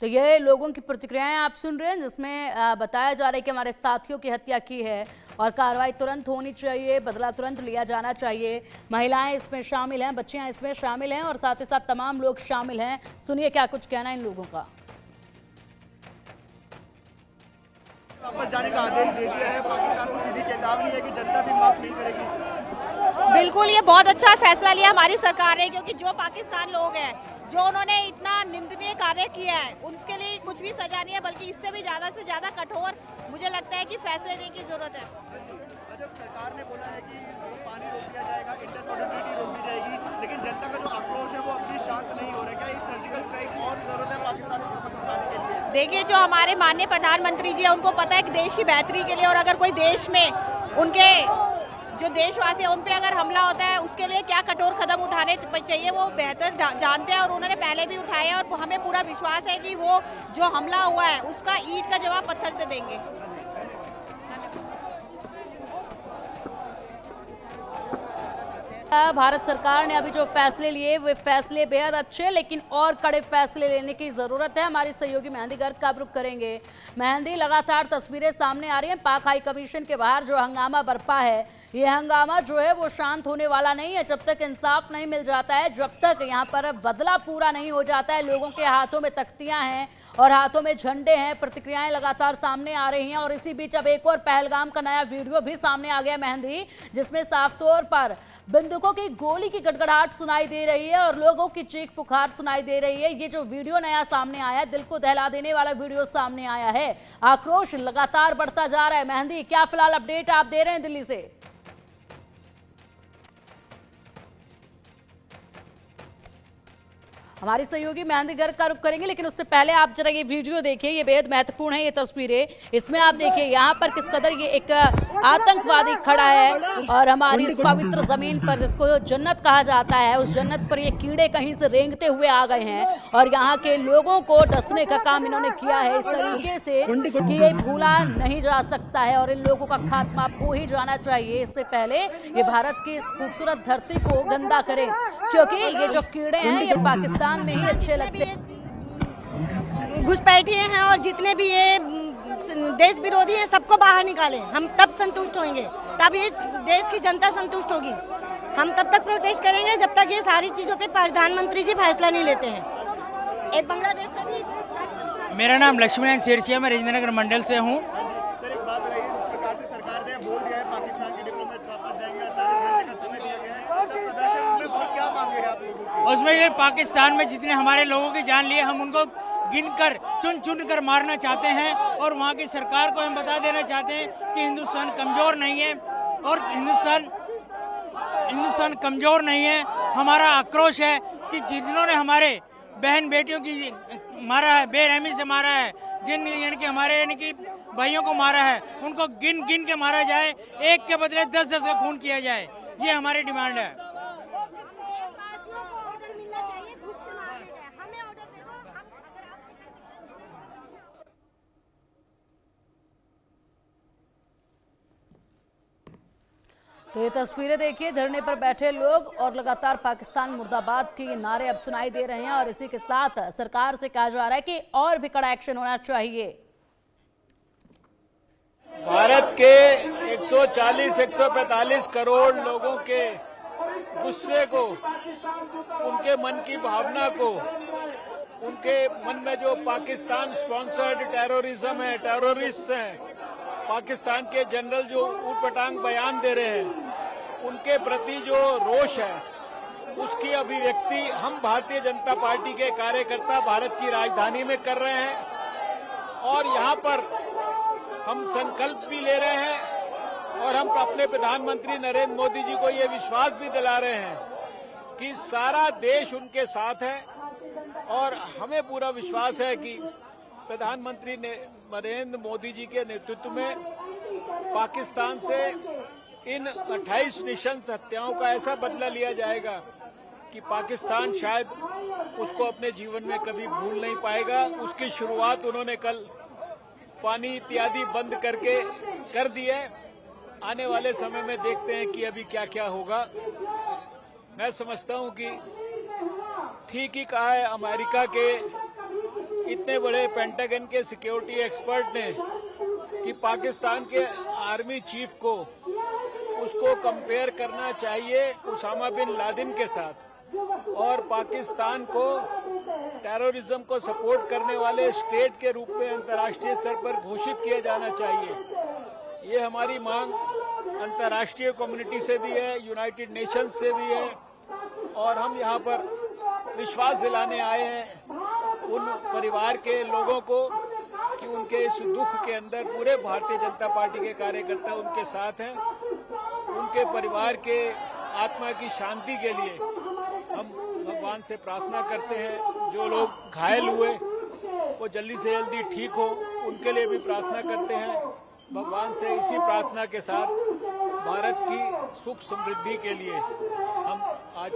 तो ये लोगों की प्रतिक्रियाएं आप सुन रहे हैं, जिसमें बताया जा रहा है कि हमारे साथियों की हत्या की है और कार्रवाई तुरंत होनी चाहिए, बदला तुरंत लिया जाना चाहिए। महिलाएं इसमें शामिल हैं, बच्चियां इसमें शामिल हैं और साथ ही साथ तमाम लोग शामिल हैं। सुनिए क्या कुछ कहना है इन लोगों का। वापस जाने का आदेश दे दिया है। पाकिस्तान को सीधी चेतावनी है कि जनता भी माफ नहीं करेगी। बिल्कुल, ये बहुत अच्छा फैसला लिया हमारी सरकार ने, क्योंकि जो पाकिस्तान लोग हैं, जो उन्होंने इतना निंदनीय कार्य किया है, उसके लिए कुछ भी सजा नहीं है, बल्कि इससे भी ज़्यादा से ज़्यादा कठोर मुझे लगता है कि फैसले लेने की जरूरत है। जब सरकार ने बोला है कि पानी रोक दिया जाएगा, इंटरकनेक्टिविटी रोक दी जाएगी, लेकिन जनता का जो आक्रोश है वो अभी शांत नहीं हो रहा है। क्या ये सर्जिकल स्ट्राइक और जरूरत है पाकिस्तान को वापस उठाने के लिए? देखिए, जो हमारे माननीय प्रधानमंत्री जी है, उनको पता है कि देश की बेहतरी के लिए, और अगर कोई देश में उनके जो देशवासी है उन पे अगर हमला होता है, उसके लिए क्या कठोर कदम उठाने चाहिए वो बेहतर जानते हैं, और उन्होंने पहले भी उठाए हैं। और हमें पूरा विश्वास है कि वो जो हमला हुआ है उसका ईंट का जवाब पत्थर से देंगे। भारत सरकार ने अभी जो फैसले लिए वे फैसले बेहद अच्छे, लेकिन और कड़े फैसले लेने की जरूरत है। हमारी सहयोगी मेहंदी गर्ग का रुख करेंगे। मेहंदी, लगातार तस्वीरें सामने आ रही हैं पाक हाई कमीशन के बाहर जो हंगामा बरपा है, ये हंगामा जो है वो शांत होने वाला नहीं है जब तक इंसाफ नहीं मिल जाता है, जब तक यहाँ पर बदला पूरा नहीं हो जाता है। लोगों के हाथों में तख्तियां हैं और हाथों में झंडे हैं। प्रतिक्रियाएं लगातार सामने आ रही हैं और इसी बीच अब एक और पहलगाम का नया वीडियो भी सामने आ गया मेहंदी, जिसमें साफ तौर पर बंदूकों की गोली की गड़गड़ाहट सुनाई दे रही है और लोगों की चीख पुकार सुनाई दे रही है। ये जो वीडियो नया सामने आया है, दिल को दहला देने वाला वीडियो सामने आया है। आक्रोश लगातार बढ़ता जा रहा है। मेहंदी, क्या फिलहाल अपडेट आप दे रहे हैं दिल्ली से? हमारी सहयोगी मेहंदी गर्ग का रुख करेंगे, लेकिन उससे पहले आप जरा ये वीडियो देखिए, ये बेहद महत्वपूर्ण है ये तस्वीरें। इसमें आप देखिए यहाँ पर किस कदर ये एक आतंकवादी खड़ा है और हमारी इस पवित्र जमीन पर जिसको जन्नत कहा जाता है, उस जन्नत पर ये कीड़े कहीं से रेंगते हुए आ गए हैं और यहाँ के लोगों को डसने का काम इन्होंने किया है इस तरीके से कि ये भूला नहीं जा सकता है और इन लोगों का खात्मा हो ही जाना चाहिए इससे पहले ये भारत की इस खूबसूरत धरती को गंदा करें, क्योंकि ये जो कीड़े हैं ये पाकिस्तान में ही अच्छे लगते हैं। घुसपैठिए हैं और जितने भी ये देश विरोधी हैं सबको बाहर निकालें, हम तब संतुष्ट होंगे, तब ये देश की जनता संतुष्ट होगी। हम तब तक प्रोटेस्ट करेंगे जब तक ये सारी चीज़ों पे प्रधानमंत्री जी फैसला नहीं लेते हैं। एक बांग्लादेश का भी। मेरा नाम लक्ष्मीनारायण शेरसिया, मैं राजेंद्रनगर मंडल से हूँ। सर, एक बात बताइए, जिस प्रकार से सरकार ने बोल दिया है पाकिस्तान के डिप्लोमेट वापस जाएंगे, 48 घंटे का समय दिया गया है, तो प्रदर्शन में और क्या मांगे हैं आप लोगों की? उसमें ये पाकिस्तान में जितने हमारे लोगों की जान लिए, हम उनको गिनकर चुन कर मारना चाहते हैं और वहाँ की सरकार को हम बता देना चाहते हैं कि हिंदुस्तान कमज़ोर नहीं है और हिंदुस्तान कमज़ोर नहीं है। हमारा आक्रोश है कि जिन्होंने हमारे बहन बेटियों की मारा है, बेरहमी से मारा है, जिन यानी कि हमारे यानी कि भाइयों को मारा है, उनको गिन के मारा जाए, एक के बदले 10-10 का खून किया जाए, ये हमारी डिमांड है। तो ये तस्वीरें देखिए, धरने पर बैठे लोग और लगातार पाकिस्तान मुर्दाबाद के ये नारे अब सुनाई दे रहे हैं और इसी के साथ सरकार से कहा जा रहा है कि और भी कड़ा एक्शन होना चाहिए। भारत के 140-145 करोड़ लोगों के गुस्से को, उनके मन की भावना को, उनके मन में जो पाकिस्तान स्पॉन्सर्ड टेररिज्म है, टेररिस्ट हैं, पाकिस्तान के जनरल जो ऊटपटांग बयान दे रहे हैं, उनके प्रति जो रोष है, उसकी अभिव्यक्ति हम भारतीय जनता पार्टी के कार्यकर्ता भारत की राजधानी में कर रहे हैं और यहाँ पर हम संकल्प भी ले रहे हैं और हम अपने प्रधानमंत्री नरेंद्र मोदी जी को ये विश्वास भी दिला रहे हैं कि सारा देश उनके साथ है और हमें पूरा विश्वास है कि प्रधानमंत्री नरेंद्र मोदी जी के नेतृत्व में पाकिस्तान से इन 28 नृशंस हत्याओं का ऐसा बदला लिया जाएगा कि पाकिस्तान शायद उसको अपने जीवन में कभी भूल नहीं पाएगा। उसकी शुरुआत उन्होंने कल पानी इत्यादि बंद करके कर दी है। आने वाले समय में देखते हैं कि अभी क्या क्या होगा। मैं समझता हूं कि ठीक ही कहा है, अमेरिका के इतने इतने बड़े पेंटागन के सिक्योरिटी एक्सपर्ट ने कि पाकिस्तान के आर्मी चीफ को उसको कंपेयर करना चाहिए उसामा बिन लादेन के साथ और पाकिस्तान को टेररिज्म को सपोर्ट करने वाले स्टेट के रूप में अंतर्राष्ट्रीय स्तर पर घोषित किया जाना चाहिए। ये हमारी मांग अंतर्राष्ट्रीय कम्युनिटी से भी है, यूनाइटेड नेशंस से भी है और हम यहाँ पर विश्वास दिलाने आए हैं उन परिवार के लोगों को कि उनके इस दुख के अंदर पूरे भारतीय जनता पार्टी के कार्यकर्ता उनके साथ हैं। उनके परिवार के आत्मा की शांति के लिए हम भगवान से प्रार्थना करते हैं। जो लोग घायल हुए वो जल्दी से जल्दी ठीक हो, उनके लिए भी प्रार्थना करते हैं। भगवान से इसी प्रार्थना के साथ भारत की सुख समृद्धि के लिए हम आज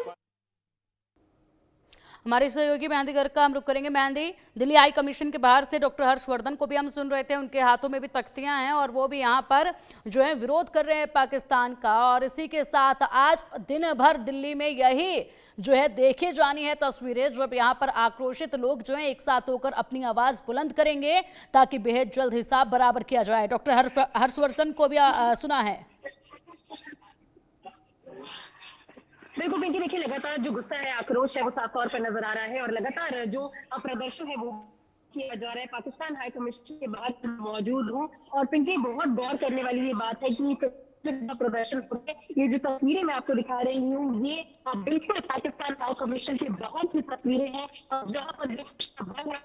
हमारे सहयोगी मेहंदी गर्ग का हम रुख करेंगे। मेहंदी, दिल्ली हाई कमीशन के बाहर से डॉक्टर हर्षवर्धन को भी हम सुन रहे थे, उनके हाथों में भी तख्तियां हैं और वो भी यहाँ पर जो है विरोध कर रहे हैं पाकिस्तान का। और इसी के साथ आज दिन भर दिल्ली में यही जो है देखी जानी है तस्वीरें, जब यहाँ पर आक्रोशित लोग जो है एक साथ होकर अपनी आवाज बुलंद करेंगे ताकि बेहद जल्द हिसाब बराबर किया जाए। डॉक्टर हर्षवर्धन को भी सुना है। बिल्कुल पिंकी, देखिए लगातार जो गुस्सा है, आक्रोश है वो साफ तौर पर नजर आ रहा है और लगातार जो प्रदर्शन है वो किया जा रहा है। पाकिस्तान हाई कमीशन के बाहर मौजूद हूँ और पिंकी बहुत गौर करने वाली ये बात है कि प्रदर्शन हो रहा है। ये जो तस्वीरें मैं आपको दिखा रही हूँ ये बिल्कुल पाकिस्तान हाई कमीशन की बहुत सी तस्वीरें हैं जहाँ पर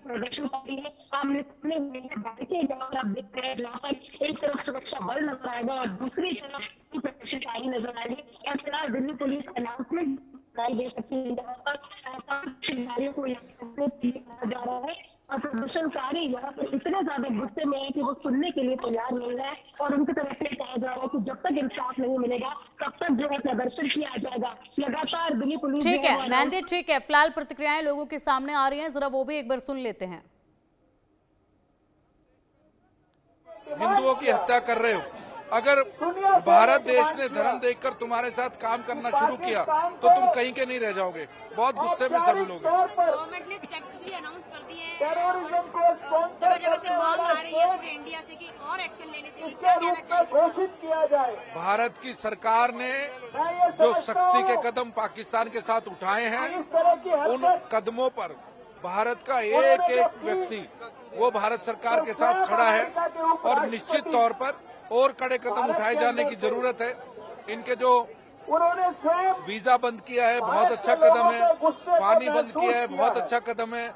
प्रदर्शन कर रही है। आमने सामने हुए हैं बाइकें जहाँ पर आप देख रहे हैं, जहाँ पर एक तरफ सुरक्षा बल नजर आएगा और दूसरी तरफ प्रदर्शनकारी नजर आएंगे। और फिलहाल दिल्ली पुलिस अनाउंसमेंट दे सकती है जहाँ पर प्रदर्शनकारियों को कहा जा रहा है और प्रदर्शनकारी यहाँ पर इतने ज्यादा गुस्से में है कि वो सुनने के लिए तैयार नहीं है और उनकी तरफ से कहा जा रहा है कि जब तक इंसाफ नहीं मिलेगा तब तक जो है प्रदर्शन किया जाएगा। लगातार दिल्ली पुलिस ठीक है मेहंदी, ठीक है, फिलहाल प्रतिक्रियाएं लोगों के सामने आ रही हैं, जरा वो भी एक बार सुन लेते हैं। हिंदुओं की हत्या कर रहे हो, अगर भारत देश ने धर्म देखकर तुम्हारे साथ काम करना शुरू किया तो तुम कहीं के नहीं रह जाओगे। बहुत गुस्से में सभी लोग हैं। गवर्नमेंट ने स्टेप्स भी अनाउंस कर दिए हैं, जगह से मांग आ रही है पूरे इंडिया से कि और एक्शन लेने चाहिए। क्या कहना चाहिए? भारत की सरकार ने जो सख्ती के कदम पाकिस्तान के साथ उठाए हैं उन कदमों पर भारत का एक एक व्यक्ति वो भारत सरकार के साथ खड़ा है और निश्चित तौर पर और कड़े कदम उठाए जाने की जरूरत है। इनके जो वीजा बंद किया है बहुत अच्छा कदम है, पानी बंद किया है बहुत अच्छा कदम है।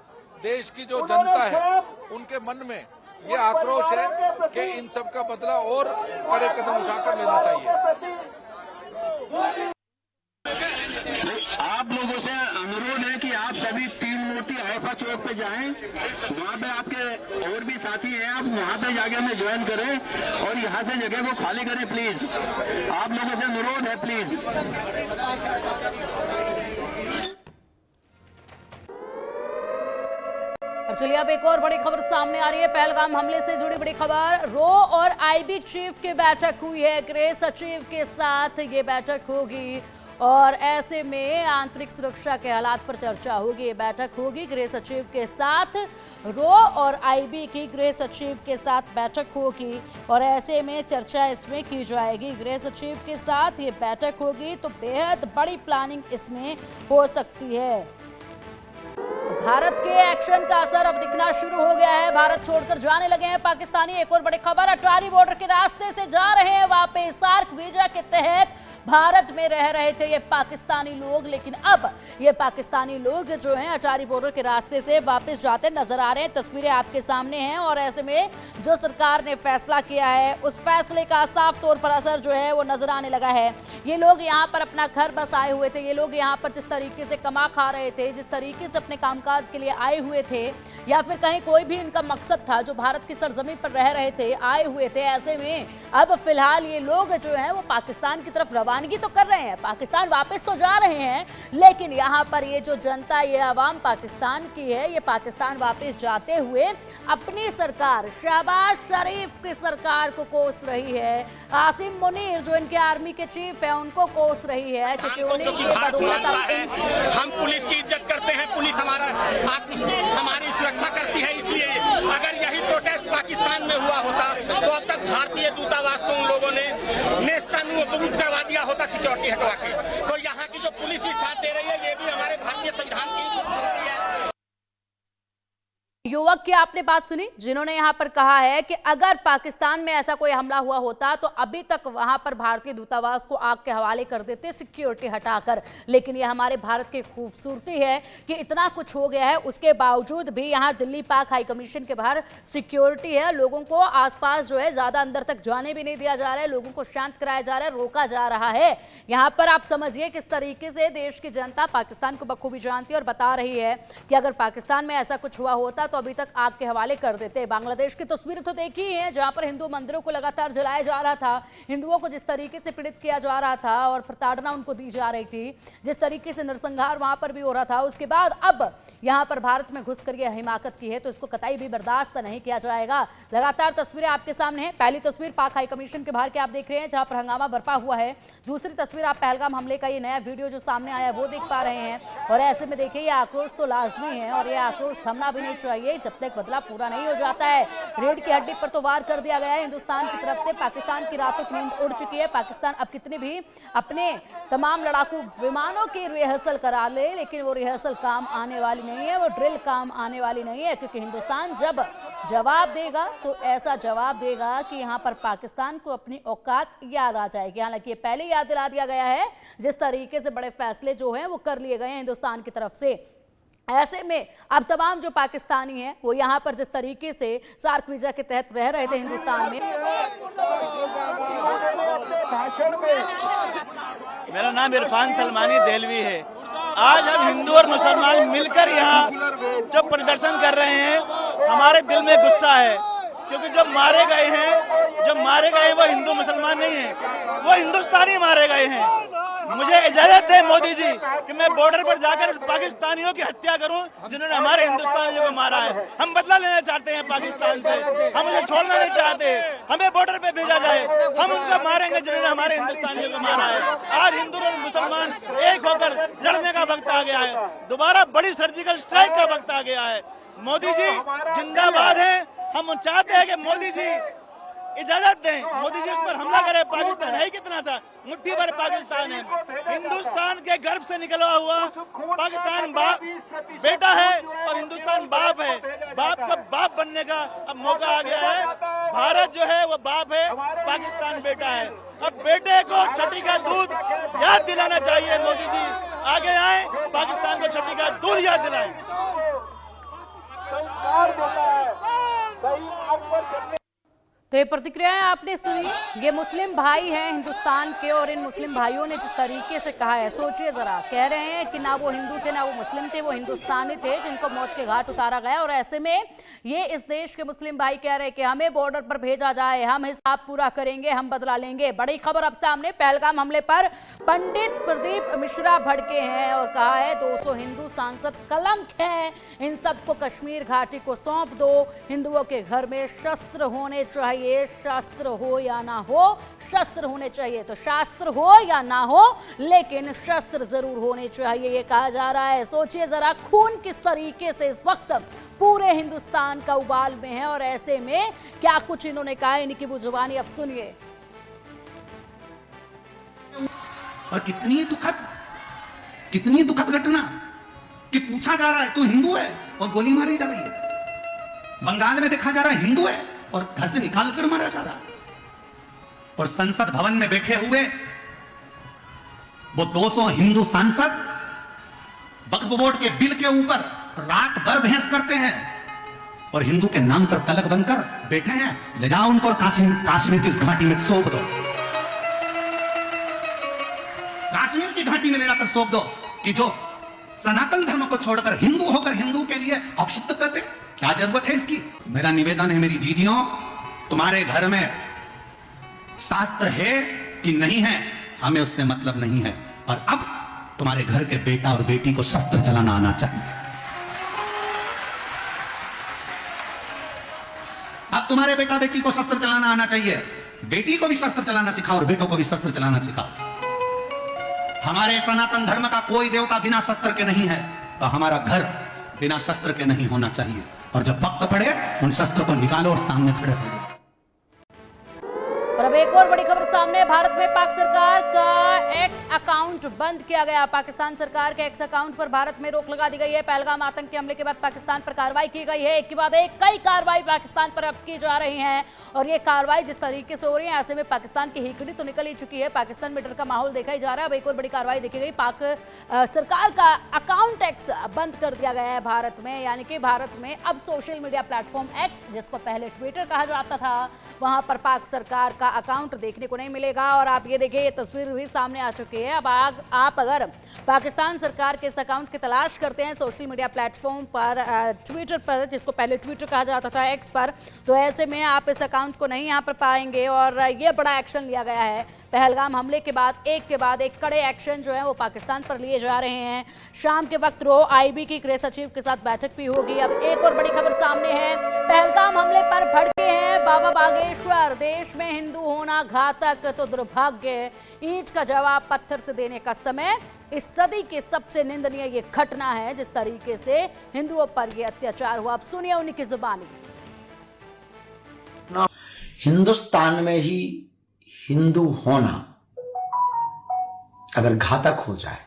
देश की जो जनता है उनके मन में ये आक्रोश है कि इन सब का बदला और कड़े कदम उठाकर लेना चाहिए। आप लोगों से अनुरोध है कि आप सभी 3 मूर्ति आइफा चौक पे जाएं, वहाँ पे आपके और भी साथी हैं, आप वहाँ पे जाके हमें ज्वाइन करें और यहाँ से जगह को खाली करें प्लीज। आप लोगों से अनुरोध है प्लीज। और चलिए अब एक और बड़ी खबर सामने आ रही है। पहलगाम हमले से जुड़ी बड़ी खबर, रो और आईबी चीफ की बैठक हुई है। गृह सचिव के साथ ये बैठक होगी और ऐसे में आंतरिक सुरक्षा के हालात पर चर्चा होगी। ये बैठक होगी गृह सचिव के साथ, रो और आईबी की गृह सचिव के साथ बैठक होगी और ऐसे में चर्चा इसमें की जाएगी। गृह सचिव के साथ ये बैठक होगी तो बेहद बड़ी प्लानिंग इसमें हो सकती है। भारत के एक्शन का असर अब दिखना शुरू हो गया है। भारत छोड़कर जाने लगे हैं पाकिस्तानी। एक और बड़ी खबर, अटारी बॉर्डर के रास्ते से जा रहे हैं वापस। सार्क वीजा के तहत भारत में रह रहे थे ये पाकिस्तानी लोग, लेकिन अब ये पाकिस्तानी लोग जो हैं अटारी बॉर्डर के रास्ते से वापस जाते नजर आ रहे हैं। तस्वीरें आपके सामने हैं और ऐसे में जो सरकार ने फैसला किया है उस फैसले का साफ तौर पर असर जो है वो नजर आने लगा है। ये लोग यहाँ पर अपना घर बसाए हुए थे, ये लोग यहाँ पर जिस तरीके से कमा खा रहे थे, जिस तरीके से अपने कामकाज के लिए आए हुए थे या फिर कहीं कोई भी इनका मकसद था, जो भारत की सरजमीन पर रह रहे थे, आए हुए थे, ऐसे में अब फिलहाल ये लोग जो हैं वो पाकिस्तान की तरफ रवानगी तो कर रहे हैं, पाकिस्तान वापस तो जा रहे हैं, लेकिन यहाँ पर ये जो जनता, ये आवाम पाकिस्तान की है, ये पाकिस्तान वापस जाते हुए अपनी सरकार शहबाज शरीफ की सरकार को कोस रही है। आसिम मुनीर जो इनके आर्मी के चीफ है उनको कोस रही है क्योंकि उन्हें ये बदौलत हम पुलिस की इज्जत करते हैं, पुलिस हमारी सुरक्षा करती है, इसलिए सिक्योरिटी हटवा के। तो यहाँ की जो पुलिस भी साथ दे रही है, ये भी हमारे भारतीय संविधान की खूबसूरती है। युवक की आपने बात सुनी जिन्होंने यहां पर कहा है कि अगर पाकिस्तान में ऐसा कोई हमला हुआ होता तो अभी तक वहां पर भारतीय दूतावास को आग के हवाले कर देते सिक्योरिटी हटाकर। लेकिन यह हमारे भारत की खूबसूरती है कि इतना कुछ हो गया है, उसके बावजूद भी यहां दिल्ली पाक हाई कमीशन के बाहर सिक्योरिटी है। लोगों को आसपास जो है ज्यादा अंदर तक जाने भी नहीं दिया जा रहा है, लोगों को शांत कराया जा रहा है, रोका जा रहा है। यहां पर आप समझिए किस तरीके से देश की जनता पाकिस्तान को बखूबी जानती है और बता रही है कि अगर पाकिस्तान में ऐसा कुछ हुआ होता तो अभी तक आग के हवाले कर देते। बांग्लादेश की तस्वीरें तो देखी ही है जहां पर हिंदू मंदिरों को लगातार जलाया जा रहा था, हिंदुओं को जिस तरीके से पीड़ित किया जा रहा था और प्रताड़ना उनको दी जा रही थी, जिस तरीके से नरसंहार वहां पर भी हो रहा था। उसके बाद अब यहां पर भारत में घुसकर यह हिमाकत की है तो इसको कतई भी बर्दाश्त नहीं किया जाएगा। लगातार तस्वीरें आपके सामने है। पहली तस्वीर पाक हाई कमीशन के बाहर के आप देख रहे हैं जहां पर हंगामा बरपा हुआ है। दूसरी तस्वीर आप पहलगाम हमले का ये नया वीडियो जो सामने आया वो देख पा रहे हैं। और ऐसे में देखिए ये आक्रोश तो लाजमी है और ये आक्रोश थमना भी नहीं चाहिए जब तक बदलाव पूरा नहीं हो जाता है। रेड की हड्डी पर तो वार कर दिया गया है हिंदुस्तान की तरफ से। पाकिस्तान की रातों की नींद उड़ चुकी है। पाकिस्तान अब कितने भी अपने तमाम लड़ाकू विमानों की रिहर्सल करा ले, लेकिन वो रिहर्सल काम आने वाली नहीं है, वो ड्रिल काम आने वाली नहीं है। क्योंकि हिंदुस्तान जब जवाब देगा तो ऐसा जवाब देगा कि यहाँ पर पाकिस्तान को अपनी औकात याद आ जाएगी। हालांकि ये पहले याद दिला दिया गया है जिस तरीके से बड़े फैसले जो हैं वो कर लिए गए हैं हिंदुस्तान की तरफ से। ऐसे में अब तमाम जो पाकिस्तानी हैं वो यहाँ पर जिस तरीके से सार्क वीजा के तहत रह रहे थे हिंदुस्तान में। मेरा नाम इरफान सलमानी देलवी है। आज हम हिंदू और मुसलमान मिलकर यहाँ जो प्रदर्शन कर रहे हैं, हमारे दिल में गुस्सा है क्योंकि जो मारे गए हैं वो हिंदू मुसलमान नहीं है, वो हिंदुस्तानी मारे गए हैं। मुझे इजाजत दे मोदी जी कि मैं बॉर्डर पर जाकर पाकिस्तानियों की हत्या करूं जिन्होंने हमारे हिंदुस्तानियों को मारा है। हम बदला लेना चाहते हैं पाकिस्तान से, हम उन्हें छोड़ना नहीं चाहते। हमें बॉर्डर पे भेजा जाए, हम उनको मारेंगे जिन्होंने हमारे हिंदुस्तानियों को मारा है। आज हिंदू और मुसलमान एक होकर लड़ने का वक्त आ गया है। दोबारा बड़ी सर्जिकल स्ट्राइक का वक्त आ गया है। मोदी जी जिंदाबाद है। हम चाहते हैं कि मोदी जी इजाजत दें, मोदी जी उस पर हमला करे। पाकिस्तान है कितना सा, मुट्ठी भर पाकिस्तान है। हिंदुस्तान के गर्भ से निकला हुआ पाकिस्तान बाप बेटा है और हिंदुस्तान बाप है। बाप का बाप बनने का अब मौका आ गया है। भारत जो है वो बाप है, पाकिस्तान बेटा है। अब बेटे को छठी का दूध याद दिलाना चाहिए। मोदी जी आगे आए, पाकिस्तान को छठी का दूध याद दिलाएं। तो ये प्रतिक्रियाएं आपने सुनी। ये मुस्लिम भाई हैं हिंदुस्तान के और इन मुस्लिम भाइयों ने जिस तरीके से कहा है, सोचिए जरा, कह रहे हैं कि ना वो हिंदू थे ना वो मुस्लिम थे, वो हिंदुस्तानी थे जिनको मौत के घाट उतारा गया। और ऐसे में ये इस देश के मुस्लिम भाई कह रहे हैं कि हमें बॉर्डर पर भेजा जाए, हम हिसाब पूरा करेंगे, हम बदला लेंगे। बड़ी खबर अब सामने, पहलगाम हमले पर पंडित प्रदीप मिश्रा भड़के हैं और कहा है 200 हिंदू सांसद कलंक हैं, इन सबको कश्मीर घाटी को सौंप दो। हिंदुओं के घर में शस्त्र होने चाहिए, शास्त्र हो या ना हो, शस्त्र होने चाहिए। तो शास्त्र हो या ना हो लेकिन शस्त्र जरूर होने चाहिए, ये कहा जा रहा है। सोचिए जरा खून किस तरीके से इस वक्त पूरे हिंदुस्तान का उबाल में है और ऐसे में क्या कुछ इन्होंने कहा, इनकी वो जुबानी अब सुनिए। और कितनी दुखद घटना कि पूछा जा रहा है तू हिंदू है और गोली मारी जा रही है। बंगाल में देखा जा रहा है हिंदू है और घर से निकाल कर मारा जा रहा है। और संसद भवन में बैठे हुए वो 200 हिंदू सांसद वक्फ बोर्ड के बिल के ऊपर रात भर बहस करते हैं और हिंदू के नाम पर कलंक बनकर बैठे हैं। ले जाओ उनको और काश्मीर की इस घाटी में सौंप दो। काश्मीर की घाटी में ले जाकर सौंप दो कि जो सनातन धर्म को छोड़कर हिंदू होकर हिंदू के लिए अपशब्द करते, क्या जरूरत है इसकी। मेरा निवेदन है मेरी जीजियों, तुम्हारे घर में शास्त्र है कि नहीं है हमें उससे मतलब नहीं है। और अब तुम्हारे घर के बेटा और बेटी को शस्त्र चलाना आना चाहिए। अब तुम्हारे बेटा बेटी को शस्त्र चलाना आना चाहिए। बेटी को भी शस्त्र चलाना सिखाओ और बेटों को भी शस्त्र चलाना सिखाओ। हमारे सनातन धर्म का कोई देवता बिना शस्त्र के नहीं है, तो हमारा घर बिना शस्त्र के नहीं होना चाहिए। और जब वक्त पड़े उन शस्त्र को निकालो और सामने खड़े हो जाओ। और अब अब एक और बड़ी खबर सामने है। भारत में पाक सरकार का एक्स अकाउंट बंद किया गया। पाकिस्तान सरकार के एक्स अकाउंट पर भारत में रोक लगा दी गई है। पहलगाम आतंकी हमले के बाद पाकिस्तान पर कार्रवाई की गई है। एक के बाद एक कई कार्रवाई पाकिस्तान पर अब की जा रही हैं और ये कार्रवाई जिस तरीके से हो रही है ऐसे में पाकिस्तान की हिकड़ी तो निकल ही चुकी है। पाकिस्तान में डर का माहौल देखा ही जा रहा है। अब एक और बड़ी कार्रवाई देखी गई। पाक सरकार का अकाउंट एक्स बंद कर दिया गया है भारत में, यानी कि भारत में अब सोशल मीडिया प्लेटफॉर्म एक्स, जिसको पहले ट्विटर कहा जाता था, वहां पर पाक सरकार का अकाउंट देखने को नहीं मिलेगा। और आप ये देखिए, ये तस्वीर भी सामने आ चुकी है। अब आप अगर पाकिस्तान सरकार के इस अकाउंट की तलाश करते हैं सोशल मीडिया प्लेटफॉर्म पर, ट्विटर पर, जिसको पहले ट्विटर कहा जाता था, एक्स पर, तो ऐसे में आप इस अकाउंट को नहीं यहाँ पर पाएंगे। और ये बड़ा एक्शन लिया गया है। पहलगाम हमले के बाद एक कड़े एक्शन जो है वो पाकिस्तान पर लिए जा रहे हैं। शाम के वक्त रो आईबी की गृह सचिव के साथ बैठक भी होगी। अब एक और बड़ी खबर सामने है। पहलगाम हमले पर भड़के हैं बाबा बागेश्वर। देश में हिंदू होना घातक तो दुर्भाग्य, ईंट का जवाब पत्थर से देने का समय। इस सदी की सबसे निंदनीय ये घटना है जिस तरीके से हिंदुओं पर ये अत्याचार हुआ। अब सुनिए उन्हीं की जुबानी। हिंदुस्तान में ही हिंदू होना अगर घातक हो जाए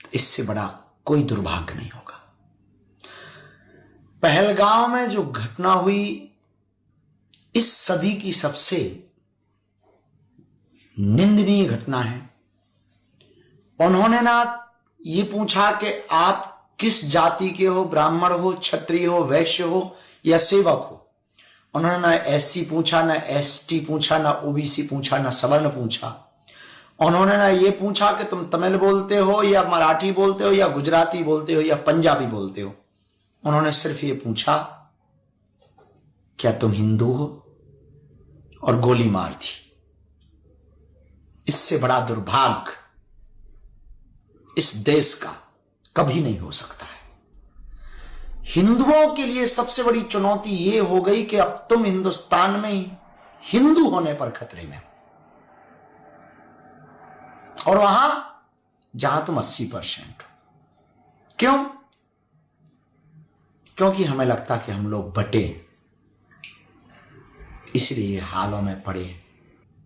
तो इससे बड़ा कोई दुर्भाग्य नहीं होगा। पहलगाम में जो घटना हुई इस सदी की सबसे निंदनीय घटना है। उन्होंने ना ये पूछा कि आप किस जाति के हो, ब्राह्मण हो, क्षत्रिय हो, वैश्य हो या सेवक हो। उन्होंने ना एससी पूछा, ना एसटी पूछा, ना ओबीसी पूछा, ना सवर्ण पूछा। उन्होंने ना ये पूछा कि तुम तमिल बोलते हो या मराठी बोलते हो या गुजराती बोलते हो या पंजाबी बोलते हो। उन्होंने सिर्फ ये पूछा क्या तुम हिंदू हो, और गोली मार दी। इससे बड़ा दुर्भाग्य इस देश का कभी नहीं हो सकता है। हिंदुओं के लिए सबसे बड़ी चुनौती यह हो गई कि अब तुम हिंदुस्तान में हिंदू होने पर खतरे में, और वहां जहां तुम 80% हो। क्यों? क्योंकि हमें लगता कि हम लोग बटे, इसलिए हालों में पड़े।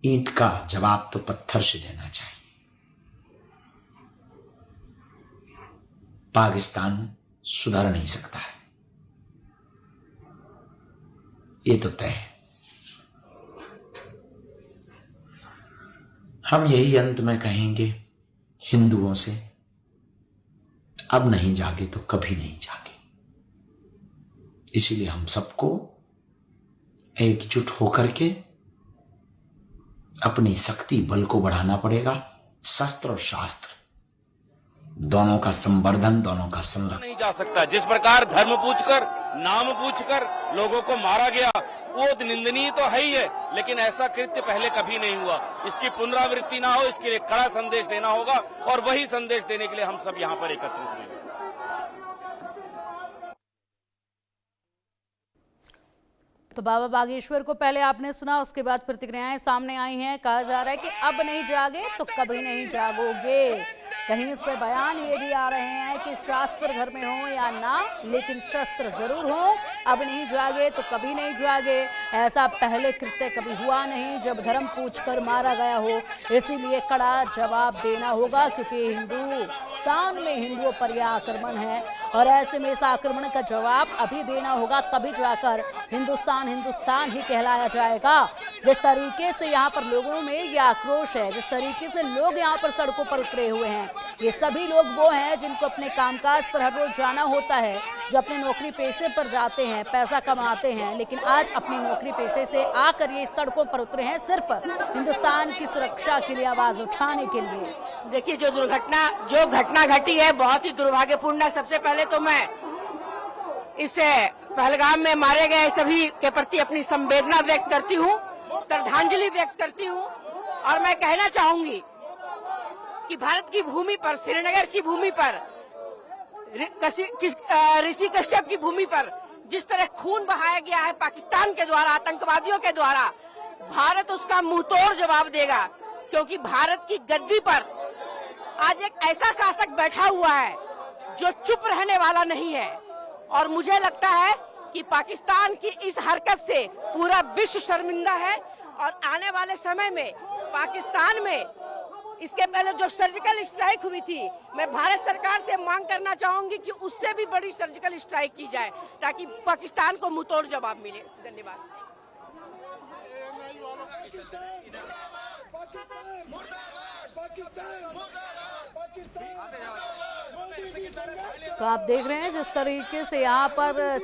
ईंट का जवाब तो पत्थर से देना चाहिए। पाकिस्तान सुधर नहीं सकता है, ये तो तय है। हम यही अंत में कहेंगे हिंदुओं से, अब नहीं जागे तो कभी नहीं जागे। इसीलिए हम सबको एकजुट होकर के अपनी शक्ति बल को बढ़ाना पड़ेगा। शस्त्र और शास्त्र दोनों का संवर्धन, दोनों का संरक्षण नहीं जा सकता। जिस प्रकार धर्म पूछकर, नाम पूछकर लोगों को मारा गया, वो निंदनीय तो है ही है, लेकिन ऐसा कृत्य पहले कभी नहीं हुआ। इसकी पुनरावृत्ति ना हो, इसके लिए कड़ा संदेश देना होगा, और वही संदेश देने के लिए हम सब यहाँ पर एकत्रित हुए। तो बाबा बागेश्वर को पहले आपने सुना, उसके बाद प्रतिक्रियाएं सामने आई हैं। कहा जा रहा है कि अब नहीं जागे तो कभी नहीं जागोगे। कहीं से बयान ये भी आ रहे हैं कि शास्त्र घर में हो या ना, लेकिन शस्त्र जरूर हो। अब नहीं जागे तो कभी नहीं जागे। ऐसा पहले कृत्य कभी हुआ नहीं जब धर्म पूछकर मारा गया हो। इसीलिए कड़ा जवाब देना होगा, क्योंकि हिंदुस्तान में हिंदुओं पर यह आक्रमण है और ऐसे में इस आक्रमण का जवाब अभी देना होगा, तभी जाकर हिंदुस्तान हिंदुस्तान ही कहलाया जाएगा। जिस तरीके से यहाँ पर लोगों में ये आक्रोश है, जिस तरीके से लोग यहाँ पर सड़कों पर उतरे हुए हैं, ये सभी लोग वो हैं जिनको अपने कामकाज पर हर रोज जाना होता है, जो अपने नौकरी पेशे पर जाते हैं, पैसा कमाते हैं, लेकिन आज अपनी नौकरी पेशे से आकर ये सड़कों पर उतरे हैं सिर्फ हिंदुस्तान की सुरक्षा के लिए, आवाज उठाने के लिए। देखिए, जो घटना घटी है बहुत ही दुर्भाग्यपूर्ण है। सबसे पहले तो मैं इस पहलगाम में मारे गए सभी के प्रति अपनी संवेदना व्यक्त करती हूँ, श्रद्धांजलि व्यक्त करती हूँ, और मैं कहना चाहूंगी कि भारत की भूमि पर, श्रीनगर की भूमि पर, ऋषि कश्यप की भूमि पर जिस तरह खून बहाया गया है पाकिस्तान के द्वारा, आतंकवादियों के द्वारा, भारत उसका मुंहतोड़ जवाब देगा। क्योंकि भारत की गद्दी पर आज एक ऐसा शासक बैठा हुआ है जो चुप रहने वाला नहीं है, और मुझे लगता है कि पाकिस्तान की इस हरकत से पूरा विश्व शर्मिंदा है और आने वाले समय में पाकिस्तान में इसके पहले जो सर्जिकल स्ट्राइक हुई थी, मैं भारत सरकार से मांग करना चाहूंगी कि उससे भी बड़ी सर्जिकल स्ट्राइक की जाए ताकि पाकिस्तान को मुंहतोड़ जवाब मिले। धन्यवाद। तो आप देख रहे हैं जिस तरीके से यहाँ पर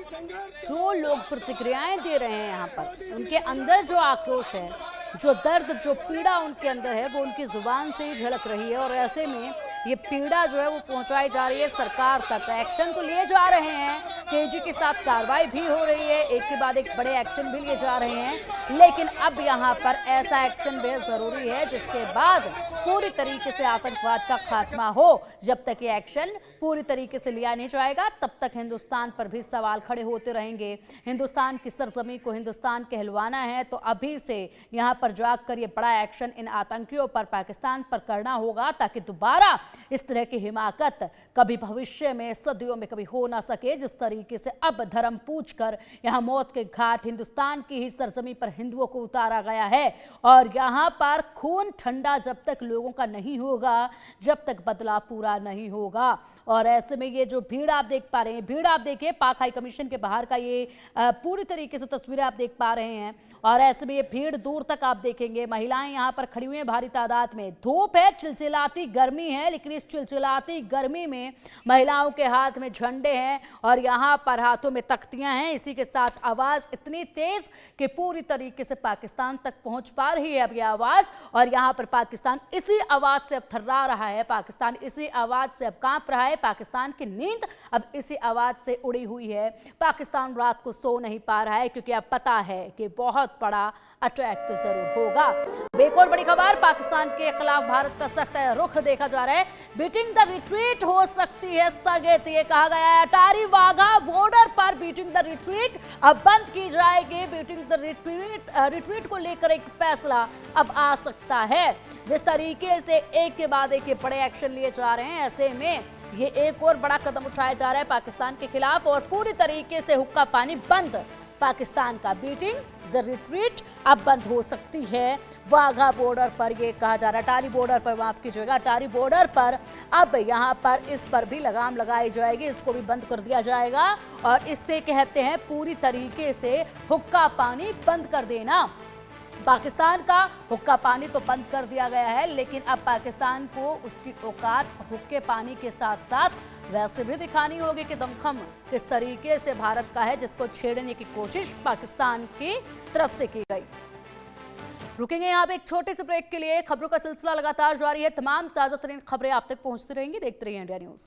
जो लोग प्रतिक्रियाएं दे रहे हैं, यहाँ पर उनके अंदर जो आक्रोश है, जो दर्द, जो पीड़ा उनके अंदर है, वो उनकी जुबान से ही झलक रही है। और ऐसे में ये पीड़ा जो है वो पहुंचाई जा रही है सरकार तक। एक्शन तो लिए जा रहे हैं, तेजी के साथ कार्रवाई भी हो रही है, एक के बाद एक बड़े एक्शन भी लिए जा रहे हैं, लेकिन अब यहाँ पर ऐसा एक्शन बेहद जरूरी है जिसके बाद पूरी तरीके से आतंकवाद का खात्मा हो। जब तक ये एक्शन पूरी तरीके से लिया नहीं जाएगा तब तक हिंदुस्तान पर भी सवाल खड़े होते रहेंगे। हिंदुस्तान की सरजमी को हिंदुस्तान कहलवाना है तो अभी से यहाँ पर जाग कर ये बड़ा एक्शन इन आतंकियों पर, पाकिस्तान पर करना होगा ताकि दोबारा इस तरह की हिमाकत कभी भविष्य में, सदियों में कभी हो ना सके। जिस तरीके से अब धर्म पूछ कर यहाँ मौत के घाट हिंदुस्तान की ही सरजमी पर हिंदुओं को उतारा गया है और यहाँ पर खून ठंडा जब तक लोगों का नहीं होगा, जब तक बदला पूरा नहीं होगा। और ऐसे में ये जो भीड़ आप देख पा रहे हैं, भीड़ आप देखिए पाक हाई कमीशन के बाहर का ये पूरी तरीके से तस्वीरें आप देख पा रहे हैं। और ऐसे में ये भीड़ दूर तक आप देखेंगे, महिलाएं यहाँ पर खड़ी हुई हैं भारी तादाद में। धूप है, चिलचिलाती गर्मी है, लेकिन इस चिलचिलाती गर्मी में महिलाओं के हाथ में झंडे हैं और यहाँ पर हाथों में तख्तियां हैं। इसी के साथ आवाज इतनी तेज कि पूरी तरीके से पाकिस्तान तक पहुंच पा रही है अब ये आवाज। और यहाँ पर पाकिस्तान इसी आवाज से अब थर्रा रहा है, पाकिस्तान इसी आवाज से अब कांप रहा है। पाकिस्तान की नींद अब इसी आवाज से उड़ी हुई है। पाकिस्तान रात को सो नहीं पा रहा है क्योंकि अब पता है कि बहुत बड़ा अटैक तो जरूर होगा। एक और बड़ी खबर, पाकिस्तान के खिलाफ भारत का सख्त रुख देखा जा रहा है। बीटिंग द रिट्रीट हो सकती है स्थगित, ये कहा गया है। अटारी वाघा बॉर्डर पर बीटिंग द रिट्रीट अब बंद की जाएगी। बीटिंग द रिट्रीट को लेकर एक फैसला अब आ सकता है। जिस तरीके से एक के बाद एक बड़े एक्शन लिए जा रहे हैं, ऐसे में ये एक और बड़ा कदम उठाया जा रहा है पाकिस्तान के खिलाफ और पूरी तरीके से हुक्का पानी बंद। पाकिस्तान का बीटिंग द रिट्रीट अब बंद हो सकती है। वाघा बॉर्डर पर ये कहा जा रहा है, अटारी बॉर्डर पर, माफ कीजिएगा, अटारी बॉर्डर पर अब यहाँ पर इस पर भी लगाम लगाई जाएगी, इसको भी बंद कर दिया जाएगा। और इससे कहते हैं पूरी तरीके से हुक्का पानी बंद कर देना। पाकिस्तान का हुक्का पानी तो बंद कर दिया गया है, लेकिन अब पाकिस्तान को उसकी औकात हुक्के पानी के साथ साथ वैसे भी दिखानी होगी कि दमखम किस तरीके से भारत का है, जिसको छेड़ने की कोशिश पाकिस्तान की तरफ से की गई। रुकेंगे यहाँ पे एक छोटे से ब्रेक के लिए। खबरों का सिलसिला लगातार जारी है, तमाम ताजा तरीन खबरें आप तक पहुंचती रहेंगी। देखते रहिए इंडिया न्यूज।